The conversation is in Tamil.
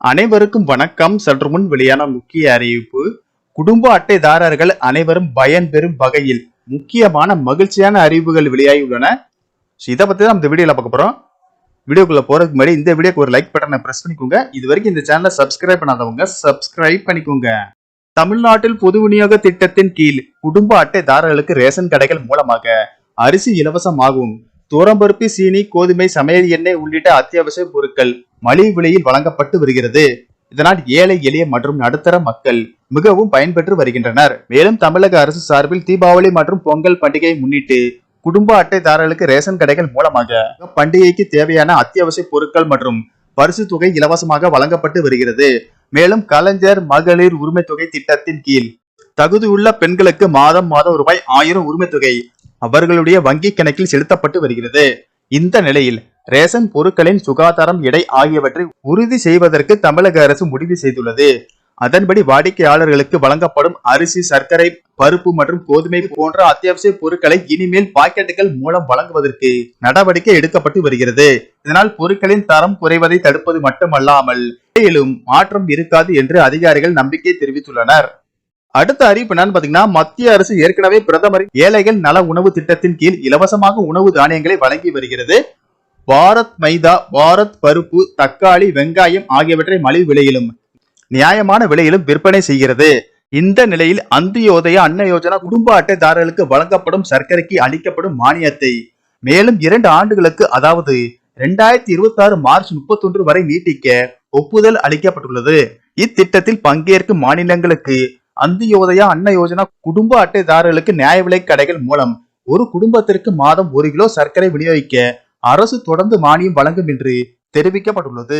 அனைவருக்கும் வணக்கம். சற்று முன் வெளியான முக்கிய அறிவிப்பு. குடும்ப அட்டைதாரர்கள் அனைவரும் பயன்பெறும் வகையில் முக்கியமான மகிழ்ச்சியான அறிவிப்புகள் வெளியாகியுள்ளன. இதை பத்தி தான் இந்த வீடியோல பார்க்க போறோம். வீடியோக்குள்ள போறதுக்கு முன்னாடி இந்த வீடியோக்கு ஒரு லைக் பட்டனை பிரஸ் பண்ணிக்கோங்க. இது வரைக்கும் இந்த சேனலை சப்ஸ்கிரைப் பண்ணாதவங்க சப்ஸ்கிரைப் பண்ணிக்கோங்க. தமிழ்நாட்டில் பொது விநியோக திட்டத்தின் கீழ் குடும்ப அட்டைதாரர்களுக்கு ரேஷன் கடைகள் மூலமாக அரிசி இலவசமாகவும் தோரம்பருப்பு, சீனி, கோதுமை, சமையல் எண்ணெய் உள்ளிட்ட அத்தியாவசிய பொருட்கள் மலிவு விலையில் வழங்கப்பட்டு வருகிறது. இதனால் ஏழை எளிய மற்றும் நடுத்தர மக்கள் மிகவும் பயன்பெற்று வருகின்றனர். மேலும் தமிழக அரசு சார்பில் தீபாவளி மற்றும் பொங்கல் பண்டிகையை முன்னிட்டு குடும்ப அட்டைதாரர்களுக்கு ரேஷன் கடைகள் மூலமாக பண்டிகைக்கு தேவையான அத்தியாவசிய பொருட்கள் மற்றும் பரிசு தொகை இலவசமாக வழங்கப்பட்டு வருகிறது. மேலும் கலைஞர் மகளிர் உரிமை தொகை திட்டத்தின் கீழ் தகுதியுள்ள பெண்களுக்கு மாதம் ரூபாய் 1000 உரிமை தொகை அவர்களுடைய வங்கி கணக்கில் செலுத்தப்பட்டு வருகிறது. இந்த நிலையில் ரேஷன் பொருட்களின் சுகாதாரம், எடை ஆகியவற்றை உறுதி செய்வதற்கு தமிழக அரசு முடிவு செய்துள்ளது. அதன்படி வாடிக்கையாளர்களுக்கு வழங்கப்படும் அரிசி, சர்க்கரை, பருப்பு மற்றும் கோதுமை போன்ற அத்தியாவசிய பொருட்களை இனிமேல் பாக்கெட்டுகள் மூலம் வழங்குவதற்கு நடவடிக்கை எடுக்கப்பட்டு வருகிறது. இதனால் பொருட்களின் தரம் குறைவதை தடுப்பது மட்டுமல்லாமல் மேலும் மாற்றம் இருக்காது என்று அதிகாரிகள் நம்பிக்கை தெரிவித்துள்ளனர். அடுத்த அறிவிப்பு என்னன்னு பாத்தீங்கன்னா, மத்திய அரசு ஏற்கனவே பிரதமரின் ஏழைகள் நல உணவு திட்டத்தின் கீழ் இலவசமாக உணவு தானியங்களை வழங்கி வருகிறது. பாரத் மைதா, பாரத் பருப்பு, தக்காளி, வெங்காயம் ஆகியவற்றை மலிவு விலையிலும் நியாயமான விலையிலும் விற்பனை செய்கிறது. இந்த நிலையில் அந்தியோதயா அன்ன யோஜனா குடும்ப அட்டைதாரர்களுக்கு வழங்கப்படும் சர்க்கரைக்கு அளிக்கப்படும் மானியத்தை மேலும் 2 ஆண்டுகளுக்கு, அதாவது 2026 மார்ச் 31 வரை நீட்டிக்க ஒப்புதல் அளிக்கப்பட்டுள்ளது. இத்திட்டத்தில் பங்கேற்கும் மாநிலங்களுக்கு அந்தியோதயா அன்ன யோஜனா குடும்ப அட்டைதாரர்களுக்கு நியாய விலை கடைகள் மூலம் ஒரு குடும்பத்திற்கு மாதம் 1 கிலோ சர்க்கரை விநியோகிக்க அரசு தொடர்ந்து மானியம் வழங்கும் என்று தெரிவிக்கப்பட்டுள்ளது.